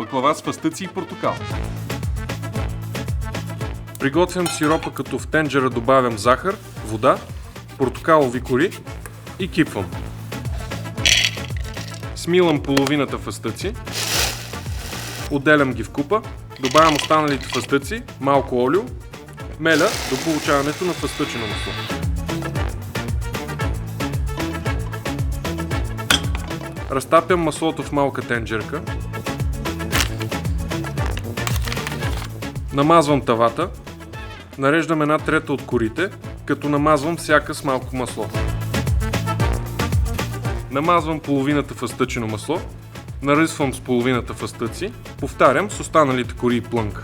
баклава с фъстъци и портокал. Приготвям сиропа, като в тенджера добавям захар, вода, портокалови кори и кипвам. Смилам половината фъстъци, отделям ги в купа, добавям останалите фъстъци, малко олио, меля до получаването на фъстъчено масло. Разтапям маслото в малка тенджерка, намазвам тавата, нареждам 1/3 от корите, като намазвам всяка с малко масло. Намазвам половината фъстъчено масло, наръсвам с половината фъстъци, повтарям с останалите кори и плънка.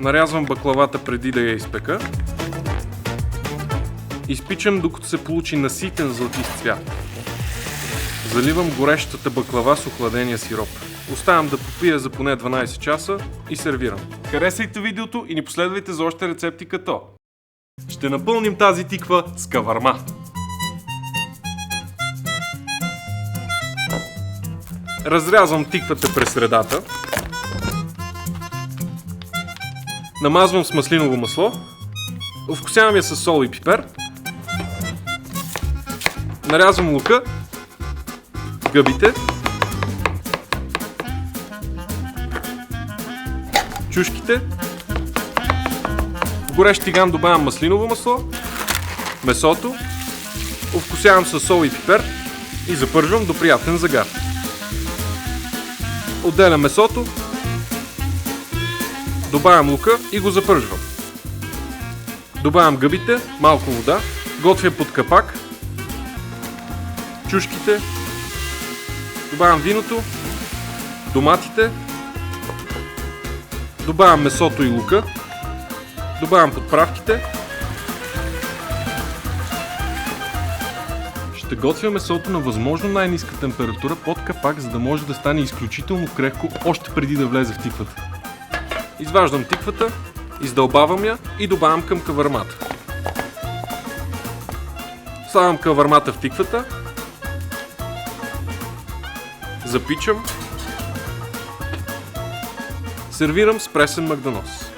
Нарязвам баклавата преди да я изпека. Изпичам докато се получи наситен златист цвят. Заливам горещата баклава с охладения сироп. Оставям да попие за поне 12 часа и сервирам. Харесайте видеото и ни последвайте за още рецепти като: ще напълним тази тиква с каварма. Разрязвам тиквата през средата. Намазвам с маслиново масло. Овкусявам я с сол и пипер. Нарязвам лука, гъбите, чушките. В горещ тиган добавям маслиново масло, месото, овкусявам с сол и пипер и запържвам до приятен загар. Отделям месото, добавям лука и го запържвам. Добавям гъбите, малко вода, готвя под капак, чушките, добавям виното, доматите, добавям месото и лука, добавям подправките. Ще готвя месото на възможно най-ниска температура под капак, за да може да стане изключително крехко още преди да влезе в тиквата. Изваждам тиквата, издълбавам я и добавям към кавармата. Слагам кавармата в тиквата, запичам, сервирам с пресен магданоз.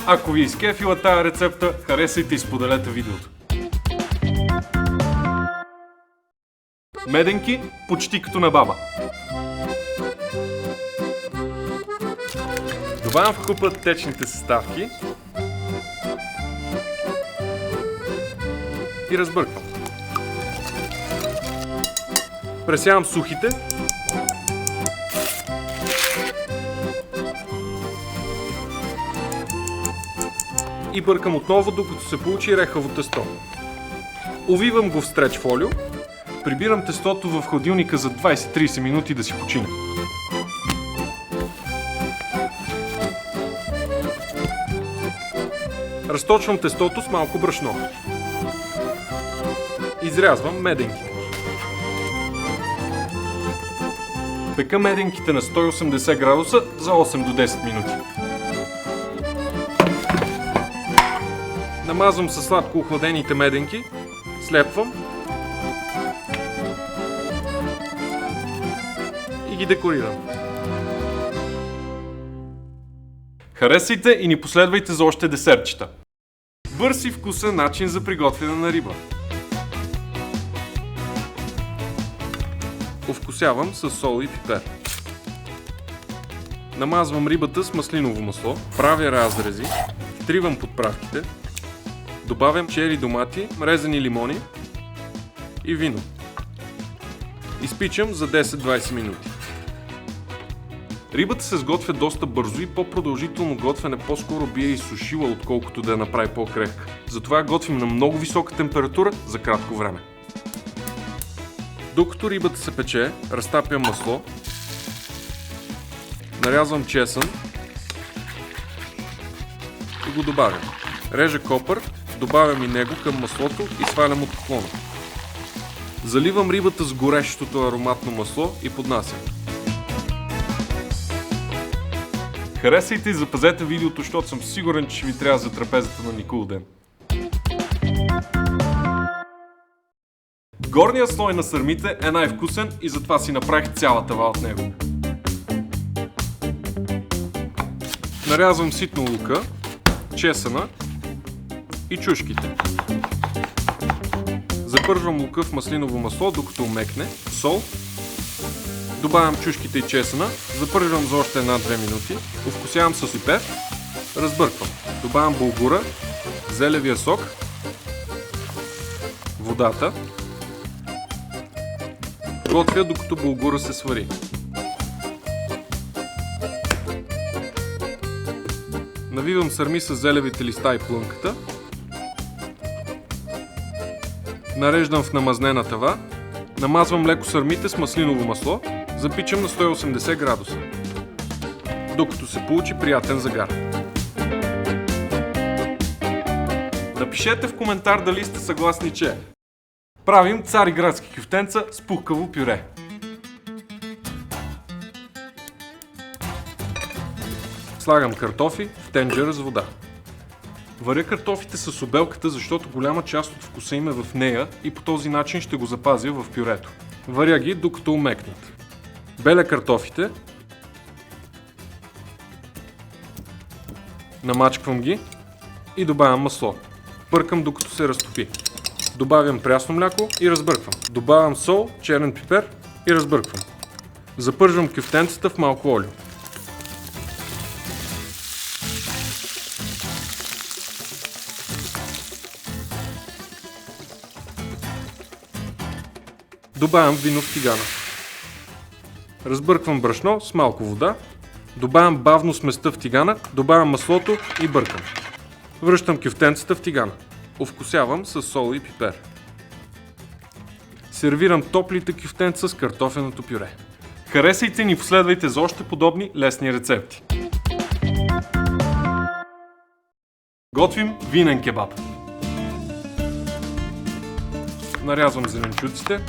Ако ви изкефила тая рецепта, харесайте и споделете видеото. Меденки почти като на баба. Добавям в купа течните съставки и разбърквам. Пресявам сухите и бъркам отново, докато се получи рехаво тесто. Увивам го в стреч фолио, прибирам тестото в хладилника за 20-30 минути да си почине. Разточвам тестото с малко брашно. Изрязвам меденките. Пека меденките на 180 градуса за 8 до 10 минути. Намазвам със сладко охладените меденки, слепвам и ги декорирам. Харесайте и ни последвайте за още десертчета. Бърз и вкусен начин за приготвяне на риба. Овкусявам с сол и пипер. Намазвам рибата с маслиново масло, правя разрези, втривам подправките, добавям чери домати, резани лимони и вино. Изпичам за 10-20 минути. Рибата се сготвя доста бързо и по-продължително готвене по-скоро би я изсушила, отколкото да я направи по-крехка. Затова я готвим на много висока температура за кратко време. Докато рибата се пече, разтапям масло, нарязвам чесън и го добавям. Режа копър, добавям и него към маслото и свалям от котлона. Заливам рибата с горещото ароматно масло и поднасям. Харесайте и запазете видеото, защото съм сигурен, че ще ви трябва за трапезата на Никул ден. Горният слой на сърмите е най-вкусен и затова си направих цяла тава от него. Нарязвам ситно лука, чесъна и чушките. Запържвам лука в маслиново масло, докато умекне, сол. Добавям чушките и чесъна, запържвам за още 1-2 минути, овкусявам с пипер, разбърквам. Добавям булгура, зелевия сок, водата. Готвя докато булгура се свари. Навивам сърми с зелевите листа и плънката. Нареждам в намазнена тава. Намазвам леко сърмите с маслиново масло. Запичам на 180 градуса, докато се получи приятен загар. Напишете в коментар дали сте съгласни, че правим цариградски кюфтенца с пухкаво пюре. Слагам картофи в тенджера с вода. Варя картофите с обелката, защото голяма част от вкуса им е в нея и по този начин ще го запазя в пюрето. Варя ги докато умекнат. Беля картофите. Намачквам ги и добавям масло. Бъркам докато се разтопи. Добавям прясно мляко и разбърквам. Добавям сол, черен пипер и разбърквам. Запържвам кюфтенцата в малко олио. Добавям вино в тигана. Разбърквам брашно с малко вода. Добавям бавно сместа в тигана, добавям маслото и бъркам. Връщам кюфтенцата в тигана. Овкусявам с сол и пипер. Сервирам топлите кюфтенца с картофеното пюре. Харесайте ни и последвайте за още подобни лесни рецепти. Готвим винен кебаб. Нарязвам зеленчуците.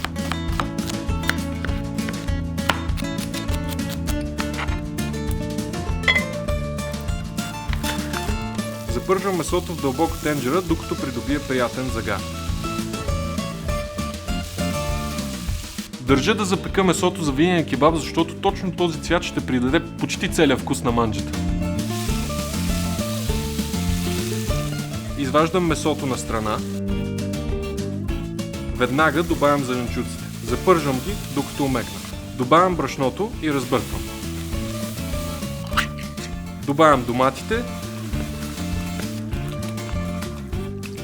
Запържвам месото в дълбоко тенджера, докато придобие приятен загар. Държа да запека месото за винен кебаб, защото точно този цвят ще придаде почти целия вкус на манджата. Изваждам месото на страна. Веднага добавям зеленчуците. Запържвам ги, докато умекнат. Добавям брашното и разбърквам. Добавям доматите,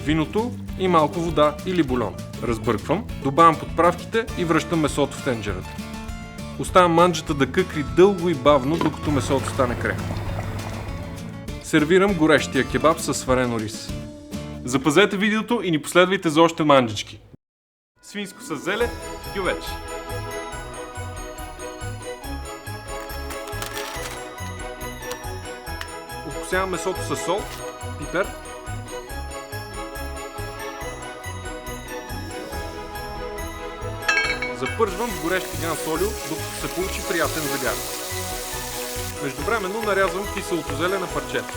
виното и малко вода или бульон. Разбърквам, добавям подправките и връщам месото в тенджерата. Оставям манджата да къкри дълго и бавно, докато месото стане крехко. Сервирам горещия кебаб със сварено рис. Запазете видеото и ни последвайте за още манджички. Свинско със зеле, гювеч. Овкусявам месото със сол, пипер. Запържвам в горещ тиган с олио, докато се получи приятен загар. Междувременно нарязвам киселото зеле на парчета.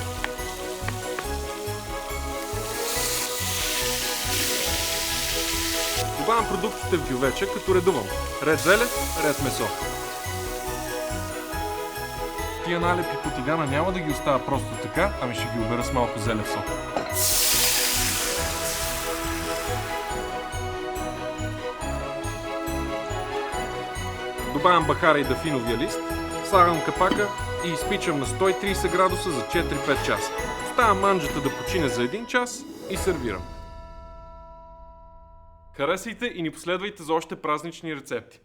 Добавям продуктите в гювеча, като редувам ред зеле, ред месо. Тия налепи по тигана няма да ги оставя просто така, ами ще ги обера с малко зелев сок. Добавям бахара и дафиновия лист, слагам капака и изпичам на 130 градуса за 4-5 часа. Оставям манджата да почине за 1 час и сервирам. Харесайте и ни последвайте за още празнични рецепти.